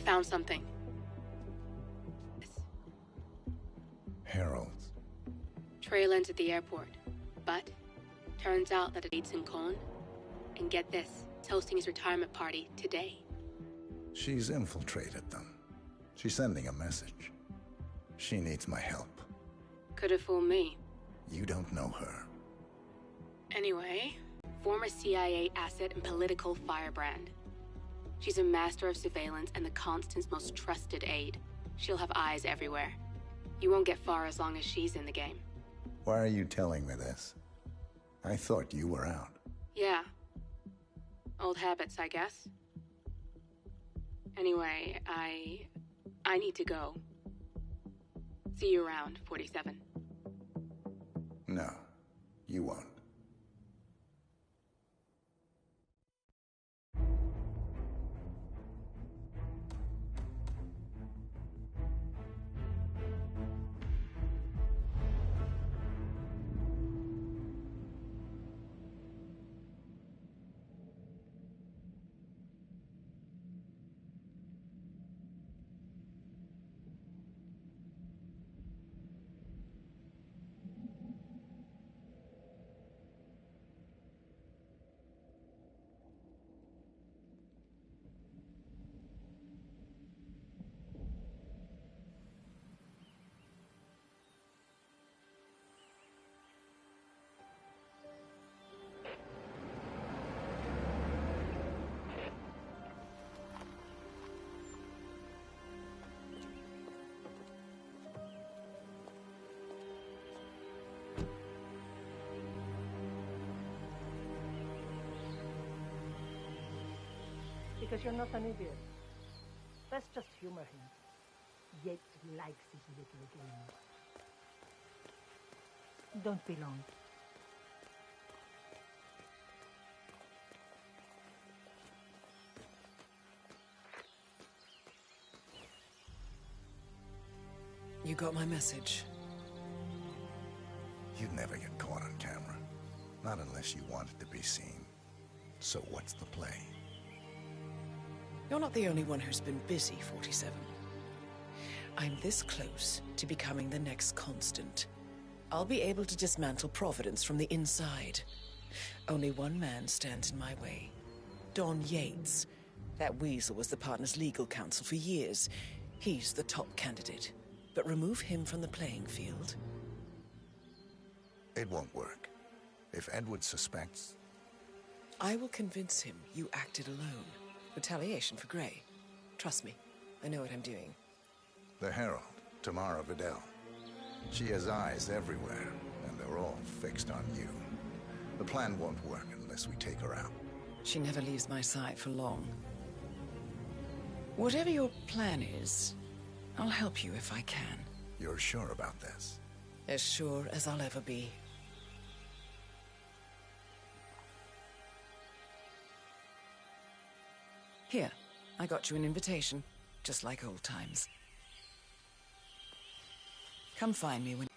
found something. Heralds. Trail ends at the airport. But, turns out that it's in Cone. And get this, it's hosting his retirement party today. She's infiltrated them. She's sending a message. She needs my help. Could have fooled me. You don't know her. Anyway, former CIA asset and political firebrand. She's a master of surveillance and the Constant's most trusted aide. She'll have eyes everywhere. You won't get far as long as she's in the game. Why are you telling me this? I thought you were out. Yeah. Old habits, I guess. Anyway, I need to go. See you around, 47. No, you won't. Because you're not an idiot. Let's just humor him. Yates likes his little game. Don't be long. You got my message. You'd never get caught on camera. Not unless you wanted to be seen. So what's the play? You're not the only one who's been busy, 47. I'm this close to becoming the next Constant. I'll be able to dismantle Providence from the inside. Only one man stands in my way. Don Yates. That weasel was the partner's legal counsel for years. He's the top candidate. But remove him from the playing field. It won't work. If Edward suspects... I will convince him you acted alone. Retaliation for Grey. Trust me, I know what I'm doing. The Herald, Tamara Vidal. She has eyes everywhere, and they're all fixed on you. The plan won't work unless we take her out. She never leaves my side for long. Whatever your plan is, I'll help you if I can. You're sure about this? As sure as I'll ever be. Here, I got you an invitation, just like old times. Come find me when...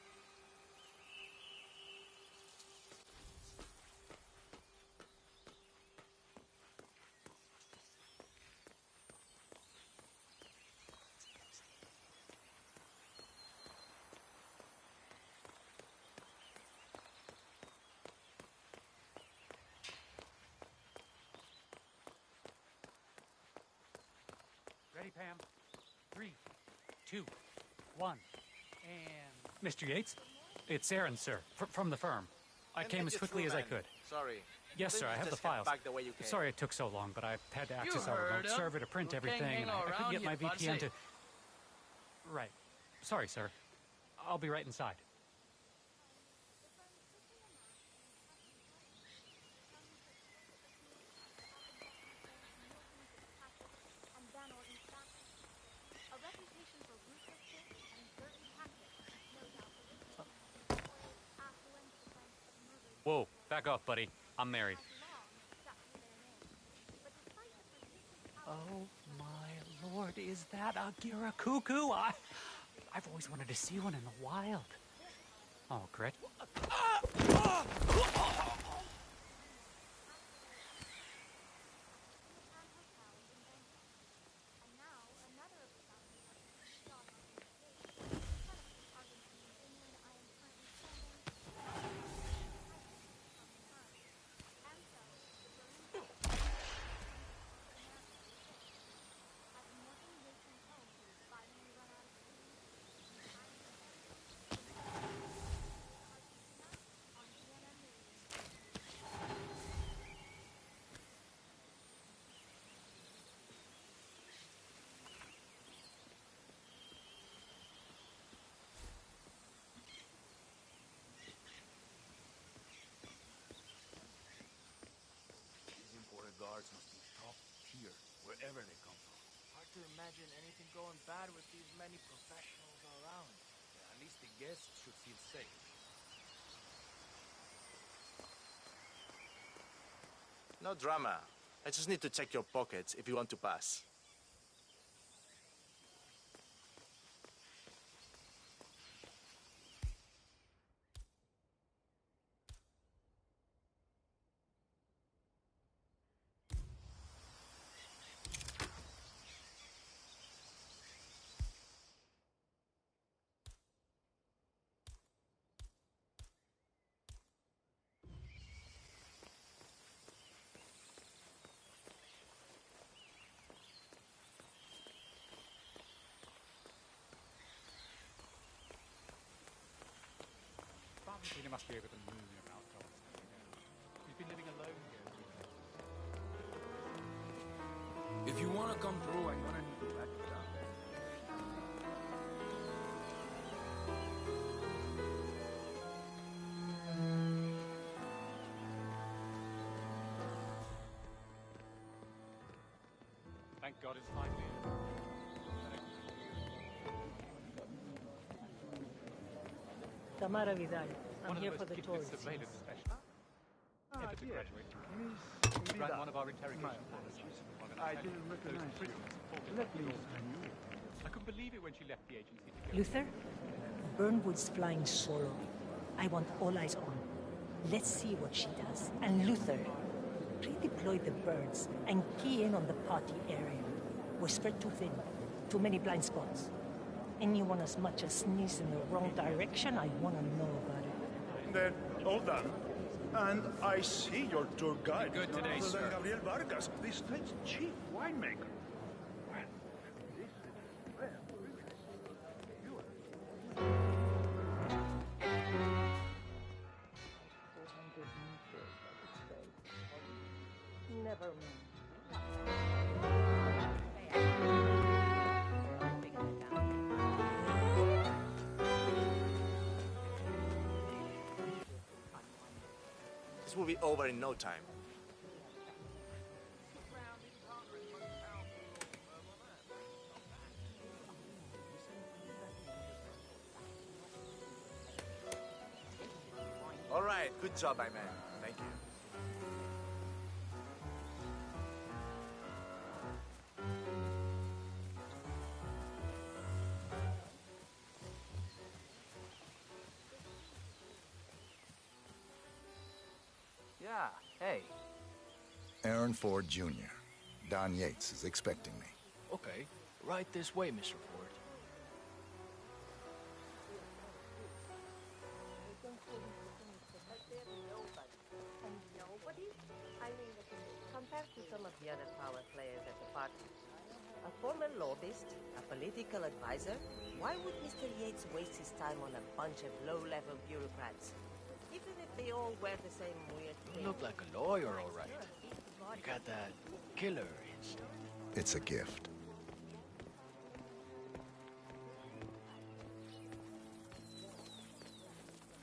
Ready, Pam? 3, 2, 1, and... Mr. Yates? It's Aaron, sir, from the firm. I came as quickly as I could. Sorry. Yes, sir, I have the files. Sorry it took so long, but I had to access our remote server to print everything, and I couldn't get my VPN to... Right. Sorry, sir. I'll be right inside. Whoa, back off, buddy. I'm married. Oh my lord, is that a Giracuckoo? I've always wanted to see one in the wild. Oh, Grit. wherever they come from. Hard to imagine anything going bad with these many professionals around. Yeah, at least the guests should feel safe. No drama. I just need to check your pockets if you want to pass. He must be able to move about constantly. He's been living alone here. If you want to come through, I'm gonna need you back down there. Thank God it's finally in. Tamara Vidal. I'm One of here the for most the gifted tourists. surveillance specialists. Ever to graduate. He ran one of our interrogation policies. I didn't recognize you. Let me I couldn't believe it when she left the agency to go. Luther, Burnwood's flying solo. I want all eyes on. Let's see what she does. And Luther, redeploy the birds and key in on the party area. We're spread too thin. Too many blind spots. Anyone as much as sneeze in the wrong direction, I want to know about it. Then, all done. And I see your tour guide. Good today, None other sir. than Gabriel Vargas, the state's chief winemaker. Well, this is well. Never mind. This will be over in no time. All right, good job, my man. Thank you. Yeah, hey. Aaron Ford Jr. Don Yates is expecting me. Okay, right this way, Mr. Ford. Compared to some of the other power players at the party, a former lobbyist, a political advisor, why would Mr. Yates waste his time on a bunch of low-level bureaucrats? Even if they all wear the same weird thing. You look like a lawyer, all right. You got that killer instinct. It's a gift.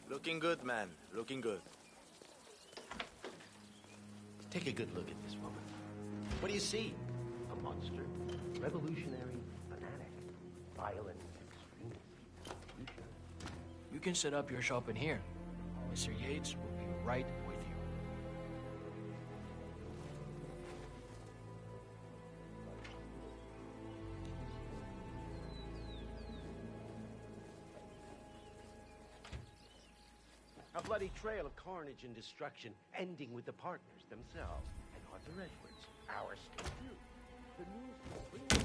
Looking good, man. Looking good. Take a good look at this woman. What do you see? A monster? Revolutionary? Fanatic? Violent? Extremist? You sure? You can set up your shop in here. Mr. Yates will be right with you. A bloody trail of carnage and destruction, ending with the partners themselves. And Arthur Edwards, our state view. The news will bring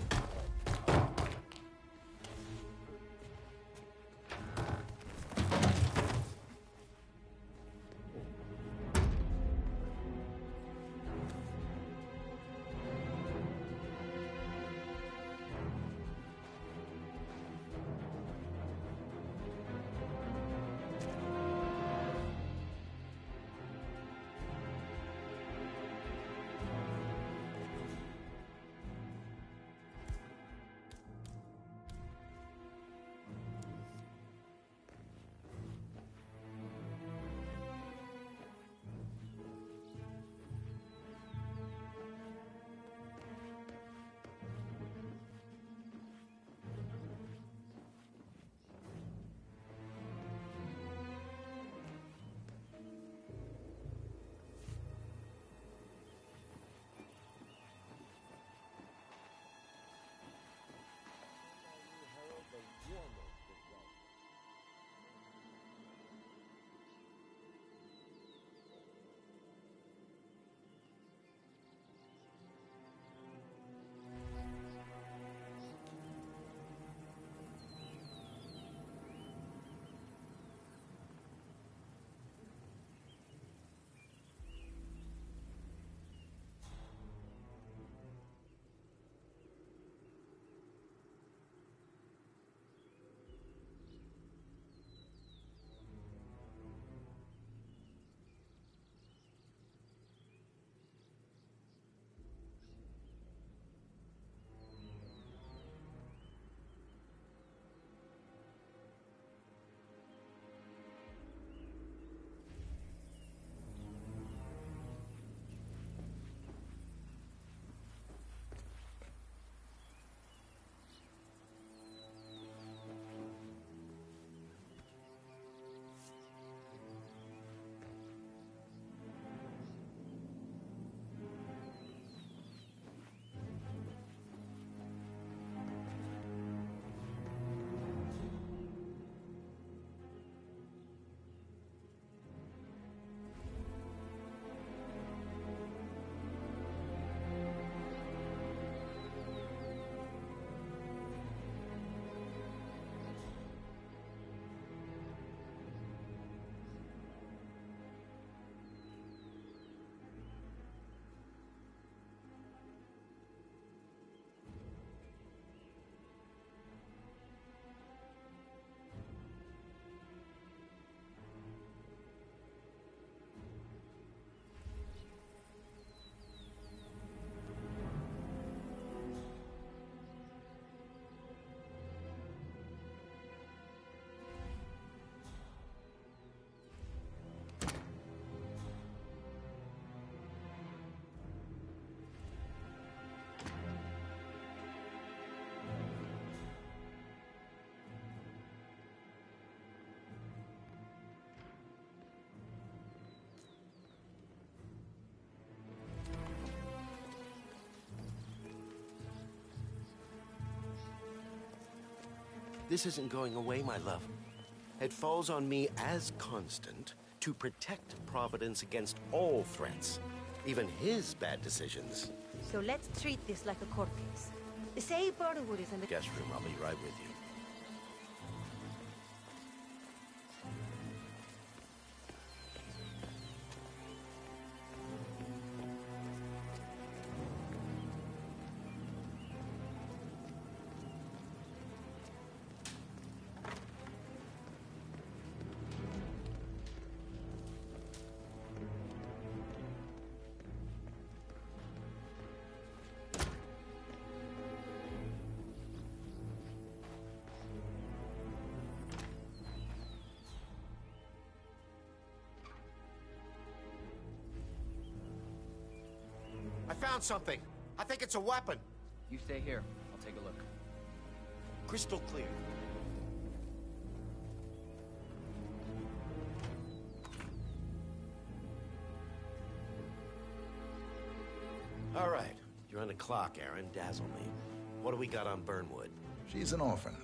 This isn't going away, my love. It falls on me as constant to protect Providence against all threats, even his bad decisions. So let's treat this like a court case. Say Burnwood is in the Guest room, I'll be right with you. I found something. I think it's a weapon. You stay here. I'll take a look. Crystal clear. All right. You're on the clock, Aaron. Dazzle me. What do we got on Burnwood? She's an orphan.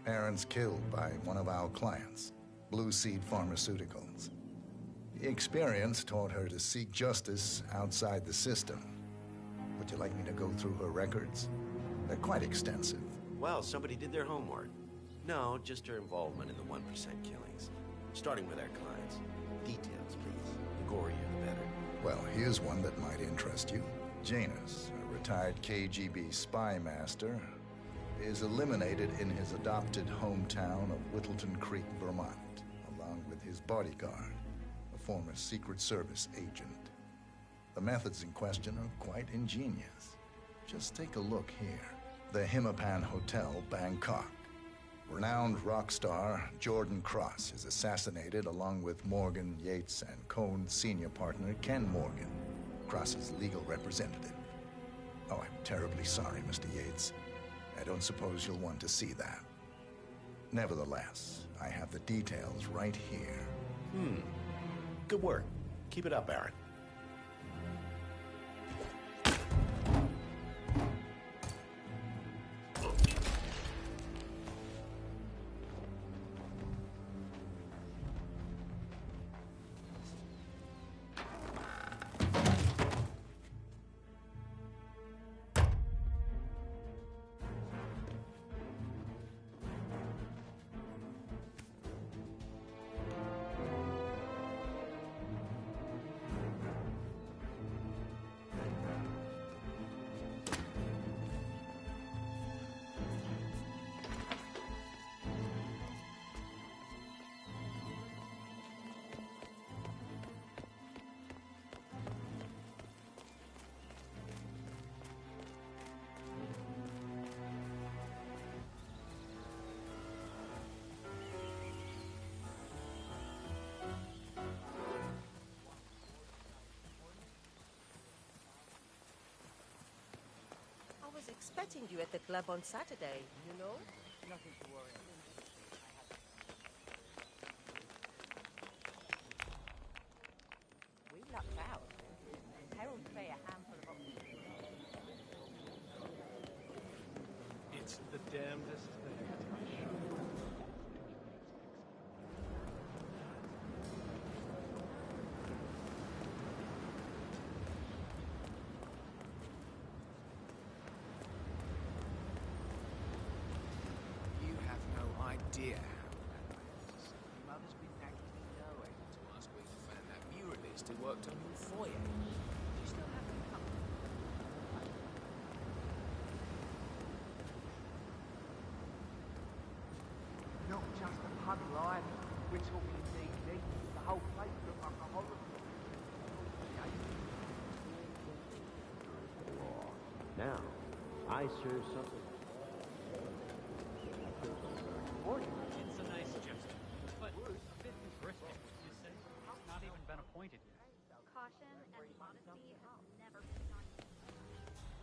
Parents killed by one of our clients, Blue Seed Pharmaceuticals. The experience taught her to seek justice outside the system. Would you like me to go through her records? They're quite extensive. Well, somebody did their homework. No, just her involvement in the 1% killings. Starting with our clients. Details, please. The gorier, the better. Well, here's one that might interest you. Janus, a retired KGB spy master, is eliminated in his adopted hometown of Whittleton Creek, Vermont, along with his bodyguard, a former Secret Service agent. The methods in question are quite ingenious. Just take a look here. The Hitman Hotel, Bangkok. Renowned rock star Jordan Cross is assassinated along with Morgan, Yates, and Cohn's senior partner, Ken Morgan, Cross's legal representative. Oh, I'm terribly sorry, Mr. Yates. I don't suppose you'll want to see that. Nevertheless, I have the details right here. Good work. Keep it up, Aaron. I was expecting you at the club on Saturday, you know? Nothing to worry about. We lucked out. Harold Fay a handful of options. It's the damnedest thing. You have no idea how bad my house is. Mother's been nagging me no end to ask where you found that muralist who worked on your foyer. You still haven't come. Not just a puddle either. We're talking deep. The whole place looked like a horror film. Now, I serve something. It's a nice gesture, but a bit risky, you say? He's not even been appointed yet. Caution and modesty have never been on you.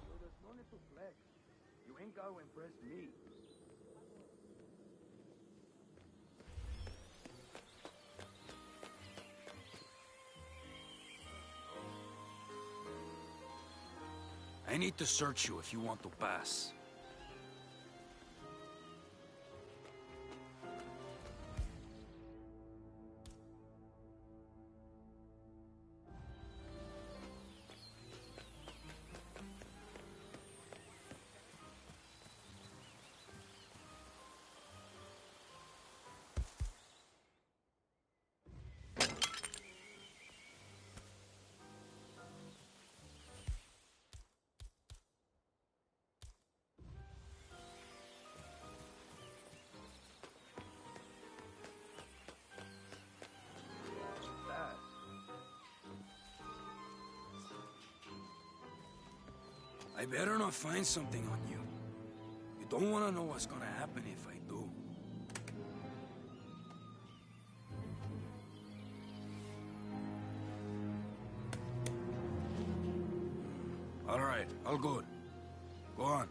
So there's no need to flex. You ain't gonna impress me. I need to search you if you want to pass. I better not find something on you. You don't want to know what's gonna happen if I do. All right, all good. Go on.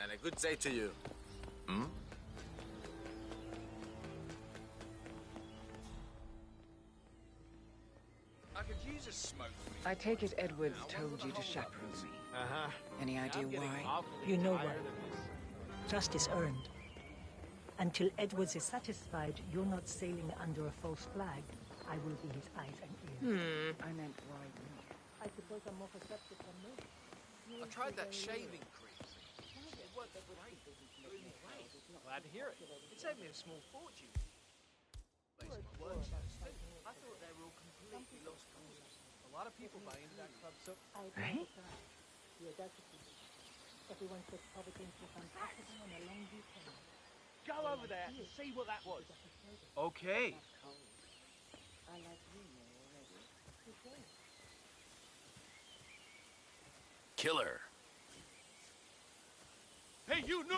And a good day to you. Hmm? I could use a smoke. I take it Edwards told you to chaperone me. Uh-huh. Any idea why? You know why. Trust is earned. Until Edwards is satisfied you're not sailing under a false flag, I will be his eyes and ears. I meant why. I suppose I'm more perceptive than most. I tried that shaving cream. It worked great. Really great. Glad to hear it. It saved me a small fortune. Based on my workshops. I thought they were all completely lost causes. A lot of people buy into that club, so... Right? The audacity. Everyone said poverty was fantastic on a long weekend. Go over there and see what that was. Okay. I like you more already. Killer. Hey, you know...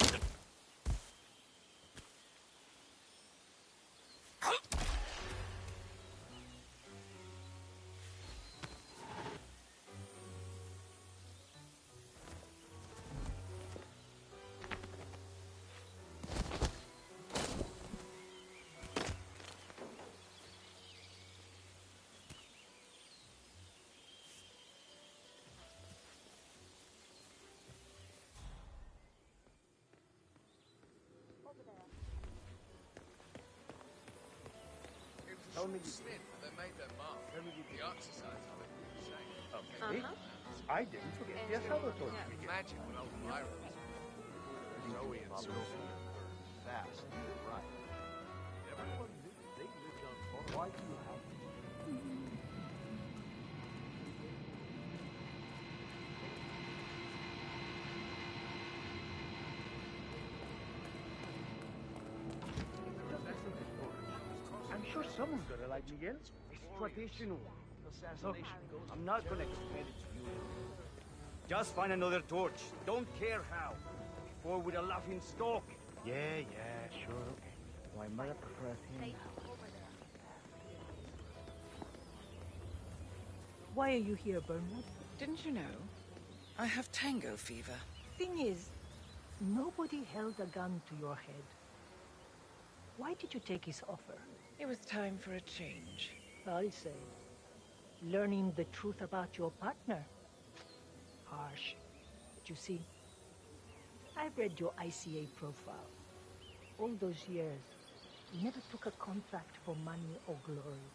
Only Smith, they made their mark. The Art Society of it was the same. Okay. I didn't forget the Salvatore. Imagine when old Byron was Zoe and Sophie. Fast, right. Everyone knew they lived on farm. Why do you have I'm sure someone's gonna like Miguel. It's traditional. Look, I'm not gonna explain it to you. Just find another torch. Don't care how. Before with a laughing stock. Yeah, sure, okay. My mother prefers him. Why are you here, Bernwood? Didn't you know? I have tango fever. Thing is, nobody held a gun to your head. Why did you take his offer? It was time for a change. I say. Learning the truth about your partner. Harsh. But you see, I've read your ICA profile. All those years, you never took a contract for money or glory.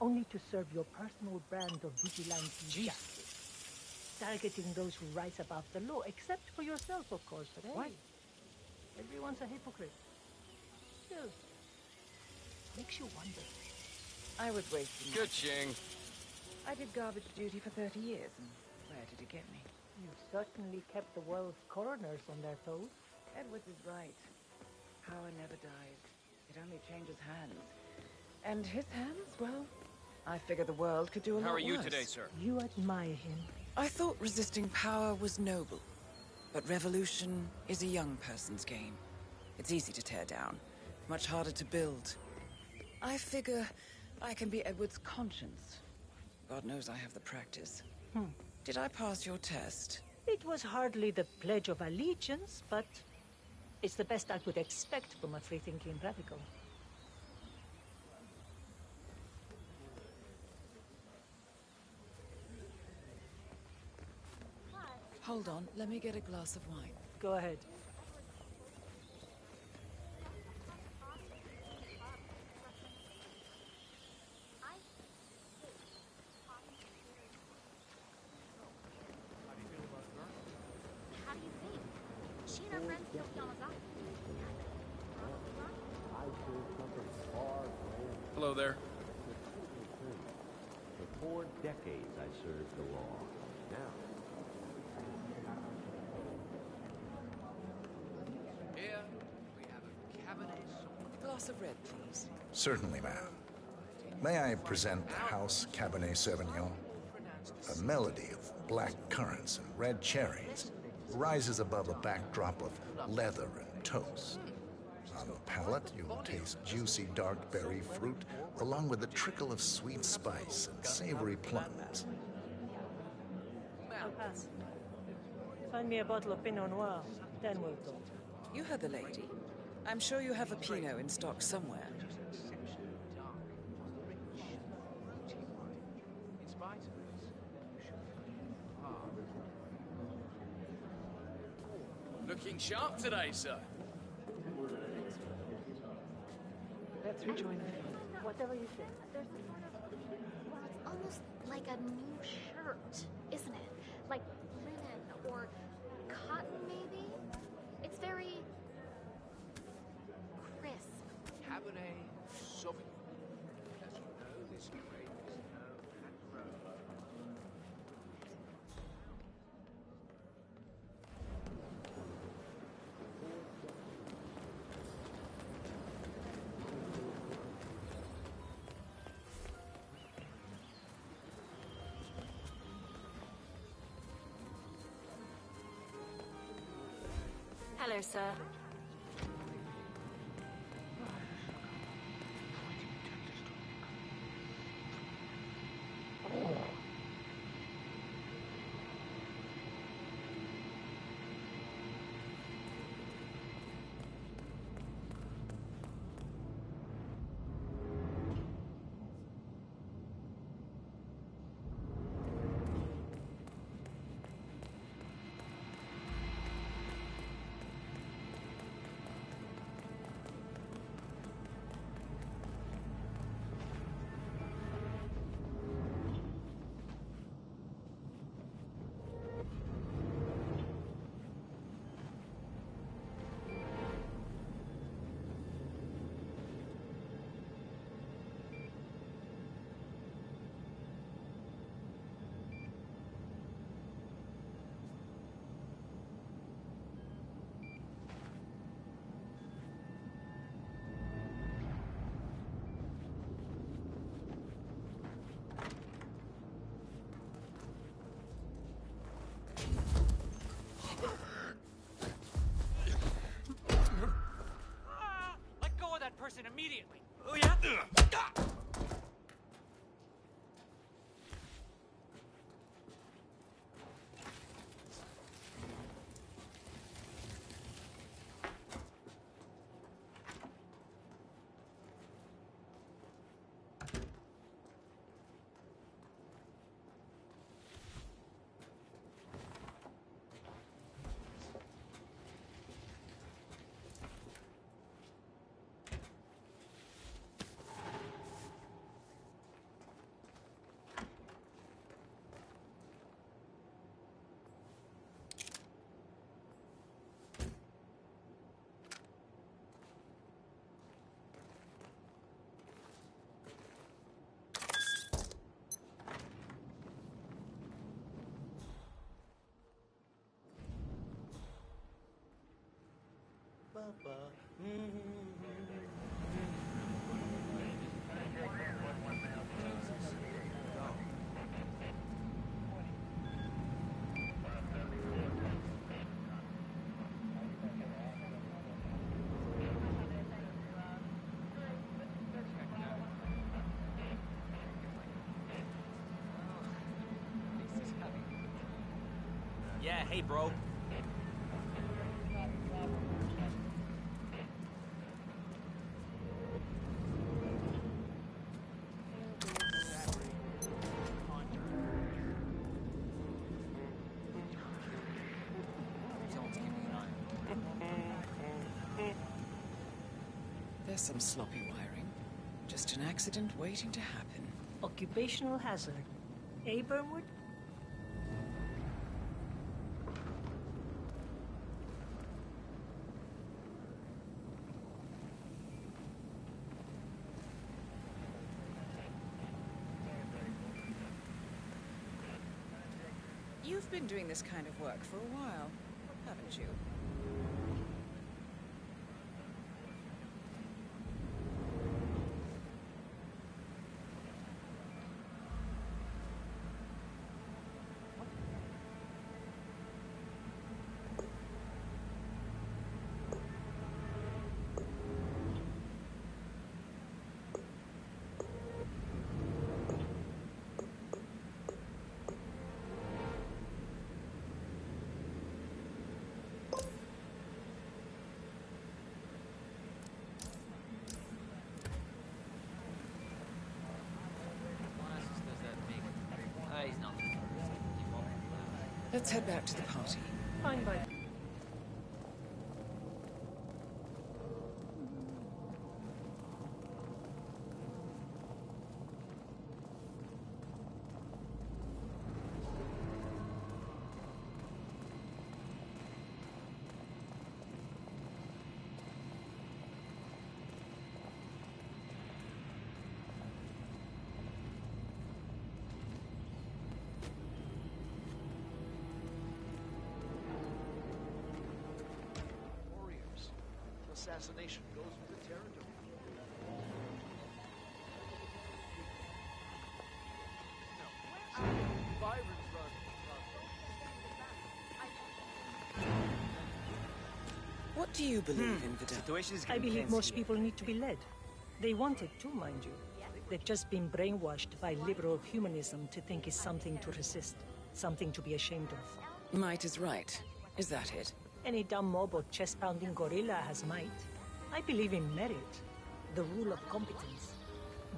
Only to serve your personal brand of vigilante justice. Targeting those who rise above the law, except for yourself, of course. But hey, everyone's a hypocrite. Still, makes you wonder. I was wasting. Good, Ching. I did garbage duty for 30 years, and where did it get me? You certainly kept the world's coroners on their toes. Edwards is right. Power never dies. It only changes hands. And his hands, well, I figured the world could do a lot worse. How are you today, sir? You admire him. I thought resisting power was noble. But revolution is a young person's game. It's easy to tear down, much harder to build. I figure I can be Edward's conscience. God knows I have the practice. Did I pass your test? It was hardly the Pledge of Allegiance, but it's the best I could expect from a free-thinking radical. Hold on, let me get a glass of wine. Go ahead. friends killed Yamazaki. Hello there. For 4 decades, I served the law. Now, Here, we have a Cabernet Sauvignon. A glass of red, please. Certainly, ma'am. May I present the House Cabernet Sauvignon? A melody of black currants and red cherries rises above a backdrop of leather and toast. On the palate, you'll taste juicy dark berry fruit, along with a trickle of sweet spice and savory plums. I'll pass. Find me a bottle of Pinot Noir, then we'll talk. You heard the lady. I'm sure you have a Pinot in stock somewhere. Looking sharp today, sir. Let's rejoin the fun. Whatever you say. There's a sort of, well, it's almost like a new shirt, isn't it? Like linen or cotton, maybe? It's very crisp. Cabernet Sauvignon. As you know, this grape is known and grown. Hello, sir. Let go of that person immediately. Oh, yeah? Yeah, hey, bro. There's some sloppy wiring. Just an accident waiting to happen. Occupational hazard. Eh, Burnwood? You've been doing this kind of work for a while, haven't you? Let's head back to the party. Fine, bye. Assassination goes with the territory. What do you believe in, Vidal? I believe most people need to be led. They want it too, mind you. They've just been brainwashed by liberal humanism to think it's something to resist, something to be ashamed of. Might is right. Is that it? Any dumb mob or chest-pounding gorilla has might. I believe in merit, the rule of competence.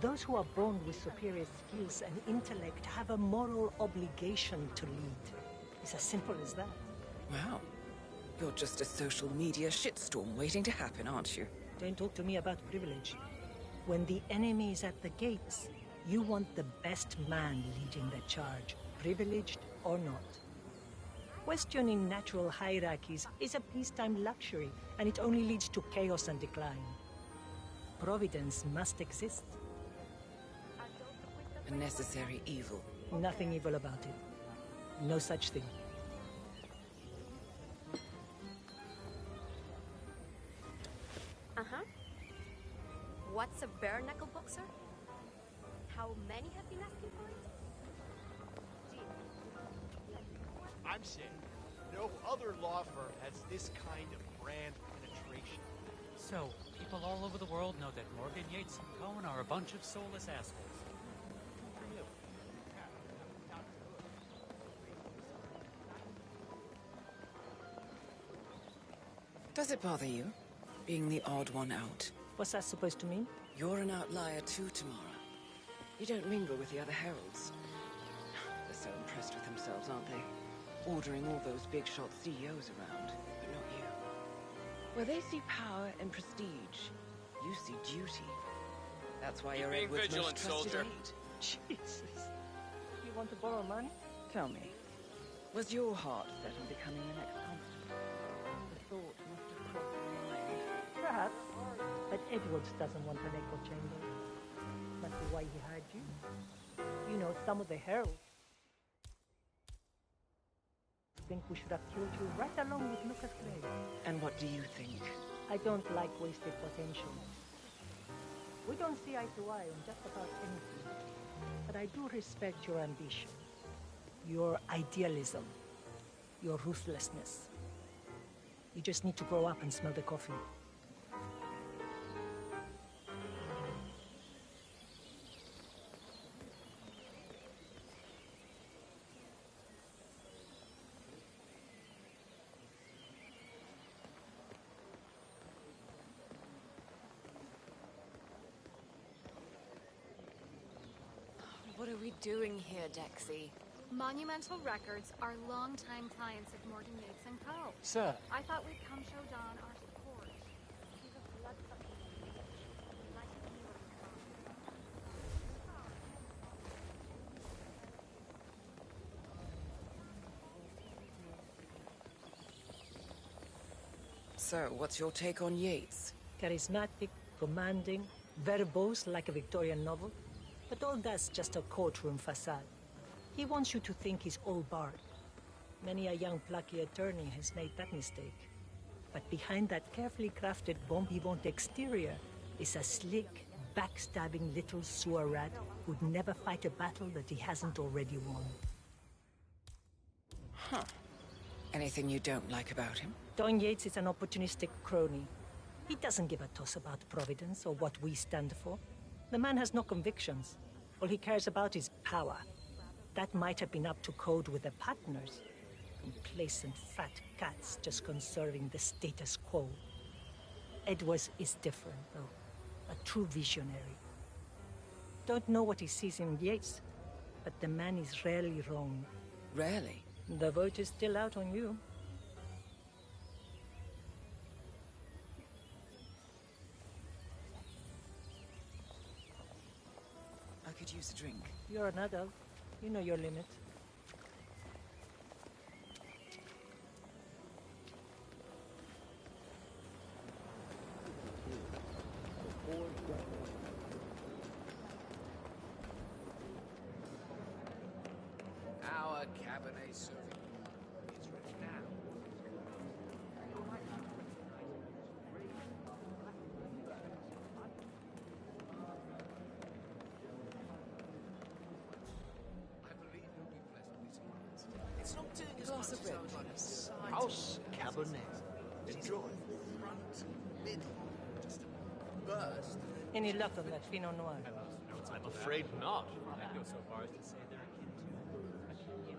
Those who are born with superior skills and intellect have a moral obligation to lead. It's as simple as that. Wow. You're just a social media shitstorm waiting to happen, aren't you? Don't talk to me about privilege. When the enemy is at the gates, you want the best man leading the charge, privileged or not. Questioning natural hierarchies is a peacetime luxury, and it only leads to chaos and decline. Providence must exist. A necessary evil. Nothing evil about it. No such thing. Uh-huh. What's a bare-knuckle boxer? How many have been asking for it? I'm saying, no other law firm has this kind of brand penetration. So, people all over the world know that Morgan, Yates, and Cohen are a bunch of soulless assholes. Does it bother you, being the odd one out? What's that supposed to mean? You're an outlier too, Tamara. You don't mingle with the other heralds. They're so impressed with themselves, aren't they? Ordering all those big-shot CEOs around, but not you. Where they see power and prestige, you see duty. That's why you're Edward's most trusted aide. Jesus. You want to borrow money? Tell me, was your heart set on becoming the next constable? The thought must have crossed your mind. Perhaps. But Edwards doesn't want an echo chamber. Must be why he hired you. You know, some of the heralds think we should have killed you right along with Lucas Gray. And what do you think? I don't like wasted potential. We don't see eye to eye on just about anything. But I do respect your ambition, your idealism, your ruthlessness. You just need to grow up and smell the coffee. What are we doing here, Dexy? Monumental Records are longtime clients of Morgan Yates & Co. Sir. I thought we'd come show Don our support. He's a bloodsucking bitch. Like to see what he So, what's your take on Yates? Charismatic, commanding, verbose like a Victorian novel. But all that's just a courtroom facade. He wants you to think he's all bark. Many a young plucky attorney has made that mistake. But behind that carefully crafted bon vivant exterior is a slick, backstabbing little sewer rat who'd never fight a battle that he hasn't already won. Huh. Anything you don't like about him? Don Yates is an opportunistic crony. He doesn't give a toss about Providence or what we stand for. The man has no convictions. All he cares about is power. That might have been up to code with the partners. Complacent fat cats just conserving the status quo. Edwards is different, though. A true visionary. Don't know what he sees in Yates, but the man is rarely wrong. Rarely? The vote is still out on you. I could use a drink. You're an adult. You know your limit. Our Cabernet Sauvignon is ready now. I believe you'll be blessed with some wines. It's not doing as Glass much of as red, I would like to please. say. House Cabernet. Enjoy. Front, middle, just a burst. Any luck on that Pinot Noir? I'm afraid not. I'd go so far as to say they're akin to.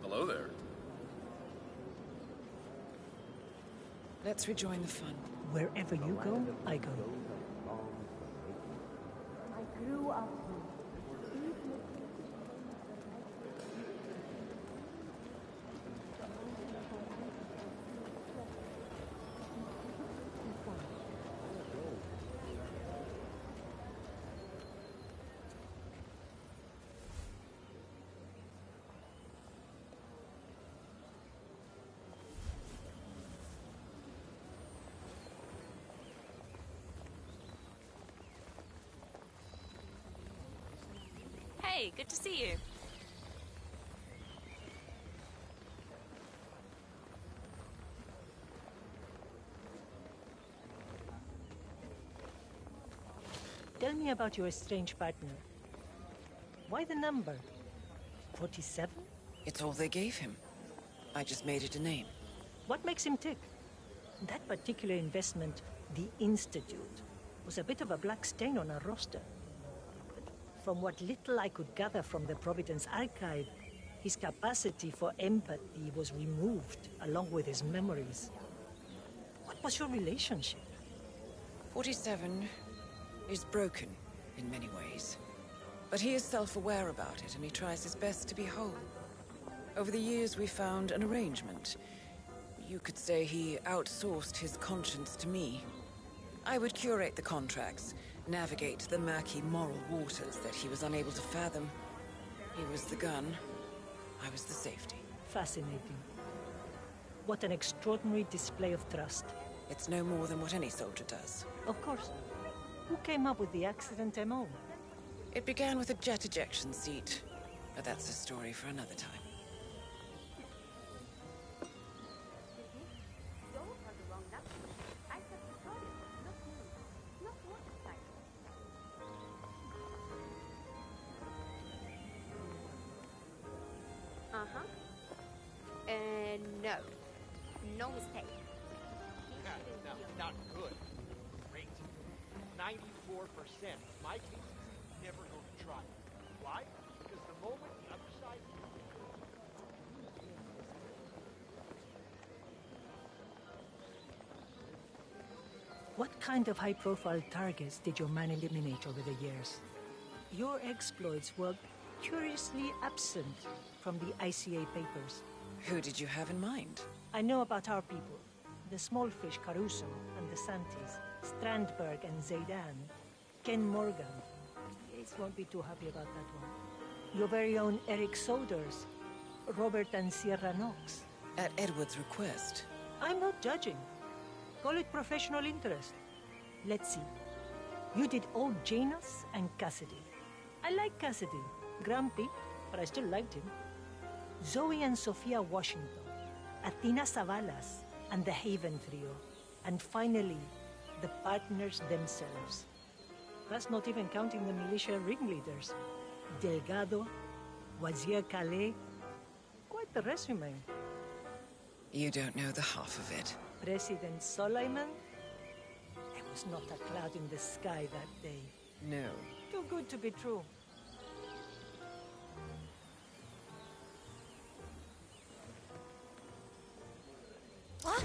Hello there. Let's rejoin the fun. Wherever you go, I go. I grew up Hey, good to see you. Tell me about your estranged partner. Why the number? 47? It's all they gave him. I just made it a name. What makes him tick? That particular investment, the Institute, was a bit of a black stain on our roster. From what little I could gather from the Providence archive, his capacity for empathy was removed, along with his memories. What was your relationship? 47 is broken in many ways. But he is self-aware about it, and he tries his best to be whole. Over the years, we found an arrangement. You could say he outsourced his conscience to me. I would curate the contracts, navigate the murky moral waters that he was unable to fathom. He was the gun, I was the safety. Fascinating. What an extraordinary display of trust. It's no more than what any soldier does. Of course. Who came up with the accident MO? It began with a jet ejection seat, but that's a story for another time. No. No mistake. No, not good. Great. 94% of my cases never go to trial. Why? Because the moment the other side... What kind of high-profile targets did your man eliminate over the years? Your exploits were curiously absent from the ICA papers. Who did you have in mind? I know about our people. The Smallfish Caruso and the Santis, Strandberg and Zaydan, Ken Morgan. Yates won't be too happy about that one. Your very own Eric Soders, Robert and Sierra Knox. At Edward's request, I'm not judging. Call it professional interest. Let's see. You did old Janus and Cassidy. I like Cassidy. Grumpy, but I still liked him. Zoe and Sophia Washington. Athena Savalas and the Haven Trio. And finally, the partners themselves. That's not even counting the militia ringleaders. Delgado, Wazir Calais. Quite the resume. You don't know the half of it. President Suleiman? There was not a cloud in the sky that day. No. Too good to be true. What?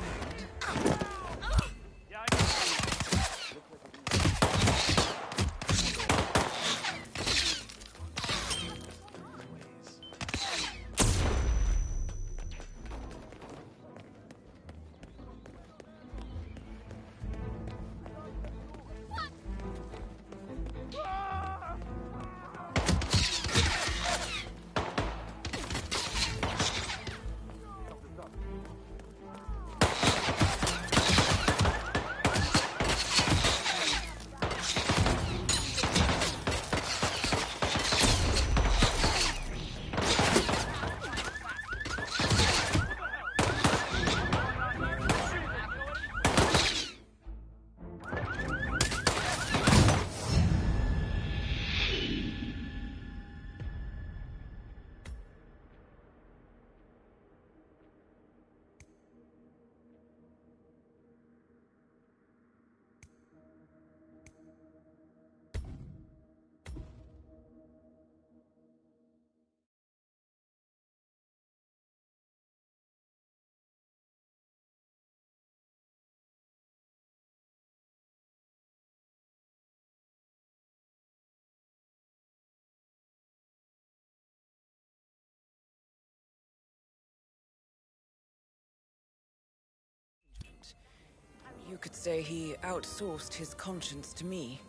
You could say he outsourced his conscience to me.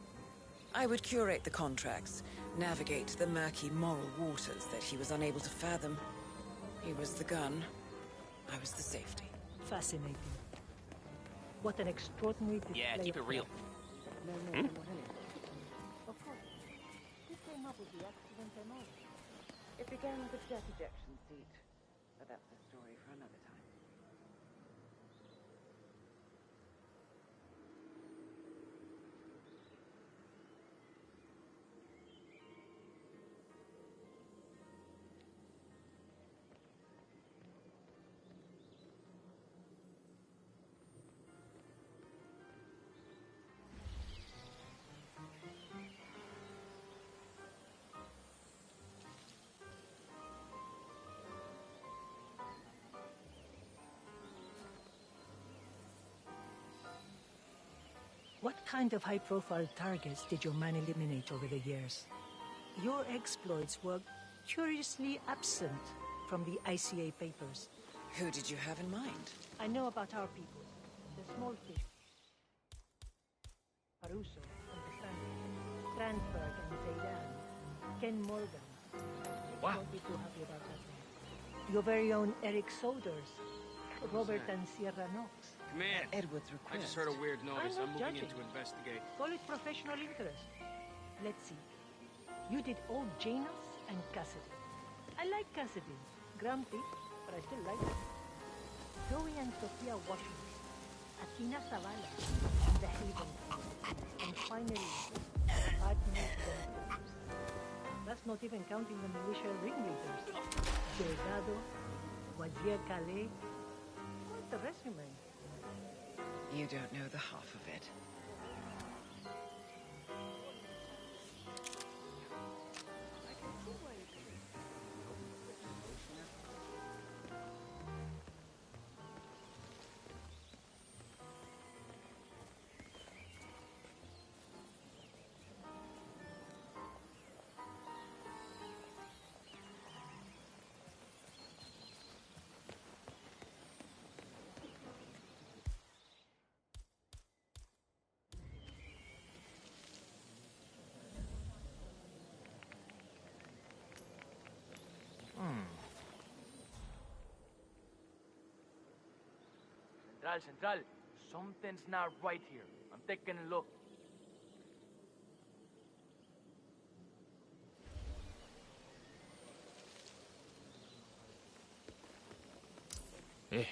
I would curate the contracts, navigate the murky moral waters that he was unable to fathom. He was the gun, I was the safety. Fascinating. What an extraordinary display. Yeah, keep it real. Hmm? Of course. Who came up with the accident and all? It began with a jet ejection seat, but that's a story for another time. What kind of high-profile targets did your man eliminate over the years? Your exploits were curiously absent from the ICA papers. Who did you have in mind? I know about our people. The small fish. Caruso, understand? Strandberg and Zaydan. Ken Morgan. Wow. Won't be too happy about that one. Your very own Eric Soders. Robert and Sierra Knox. Command. Edward's request. I just heard a weird noise. I'm I'm not moving in judging. to investigate. Call it professional interest. Let's see. You did old Janus and Cassidy. I like Cassidy. Grumpy, but I still like him. Zoe and Sophia Washington. Athena Savalas and the Haven. And finally, partners themselves. That's not even counting the militia ringleaders. Delgado, Wazir Calais. Quite the resume. You don't know the half of it. Central. Something's not right here. I'm taking a look. Eh.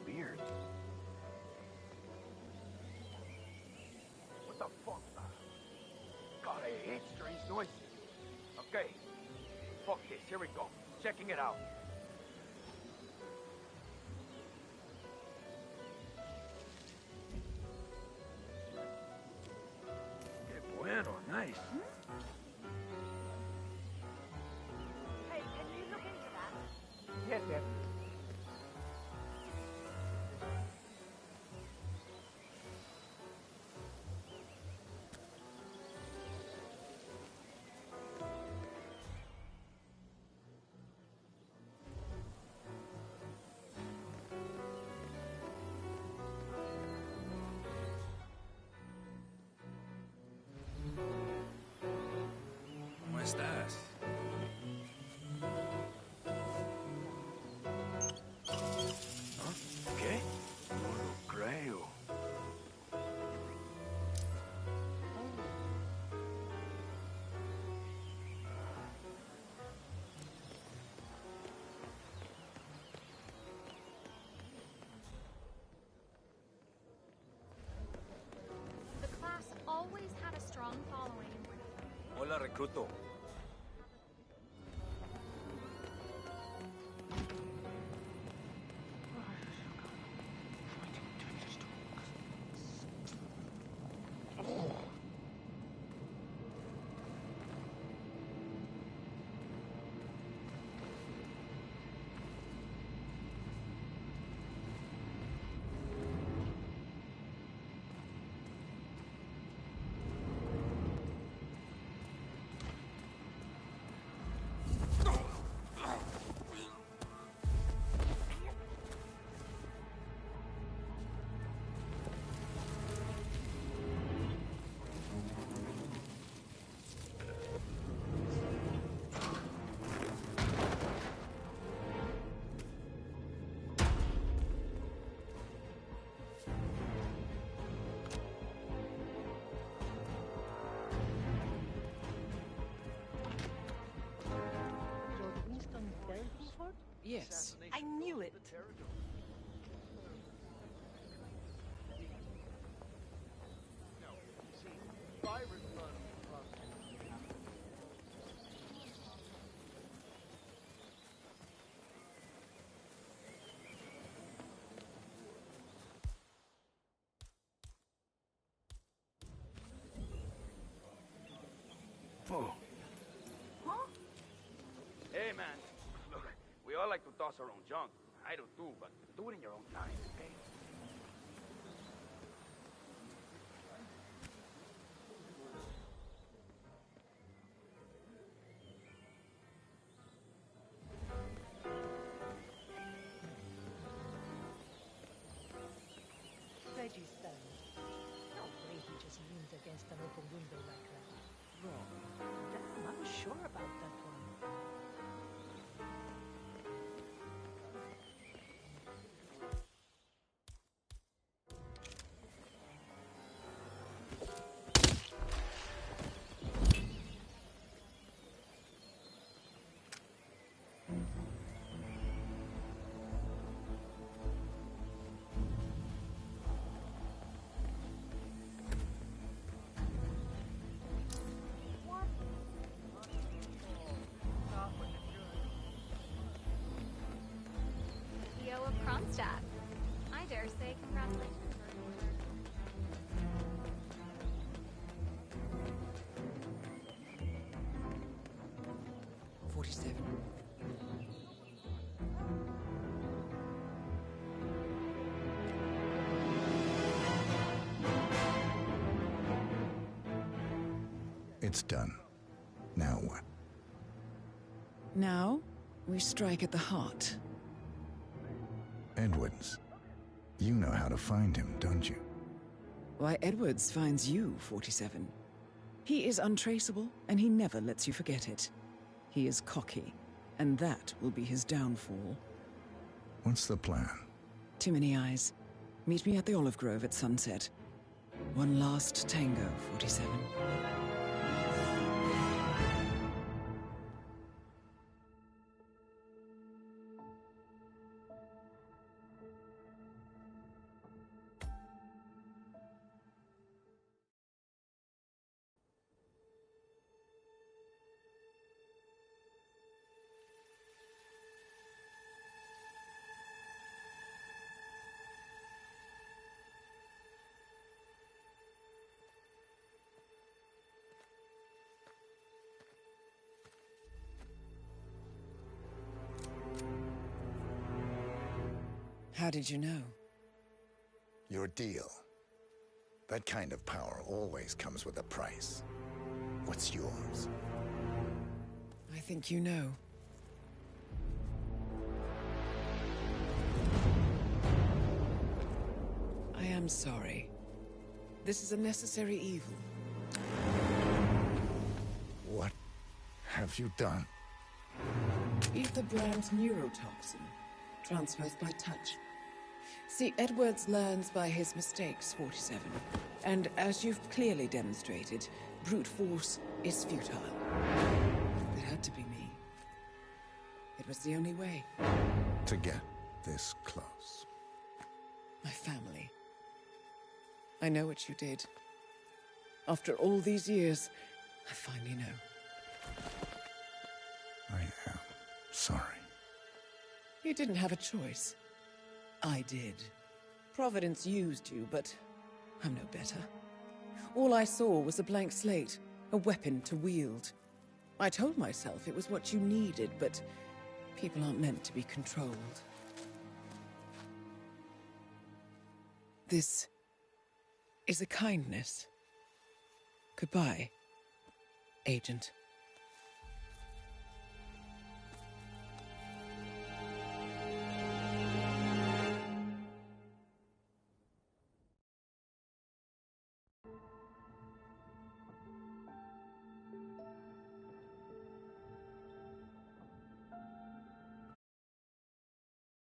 Weird. What the fuck? God, I hate strange noises. Okay. Fuck this. Here we go. Checking it out. Que bueno, nice. Hey, can you look into that? Yes, yes. ¿Cómo estás? ¿Qué? No lo creo. The class always had a strong following. Hola, recluto. Yes. I knew it. Oh. Hey, man. Look, we all like to toss our own junk. I do too, but do it in your own time, okay? Reggie's done. No way he just leaned against an open window like that. Wrong. Damn, I was sure about that one. CEO of Kronstadt. I dare say congratulations. 47. It's done. Now what? Now, we strike at the heart. Edwards. You know how to find him, don't you? Why, Edwards finds you, 47. He is untraceable, and he never lets you forget it. He is cocky, and that will be his downfall. What's the plan? Too many eyes. Meet me at the Olive Grove at sunset. One last tango, 47. How did you know? Your deal. That kind of power always comes with a price. What's yours? I think you know. I am sorry. This is a necessary evil. What have you done? Ether brand's neurotoxin transfers by touch. See, Edwards learns by his mistakes, 47. And as you've clearly demonstrated, brute force is futile. It had to be me. It was the only way. To get this close. My family. I know what you did. After all these years, I finally know. I am sorry. You didn't have a choice. I did. Providence used you, but I'm no better. All I saw was a blank slate, a weapon to wield. I told myself it was what you needed, but people aren't meant to be controlled. This is a kindness. Goodbye, Agent.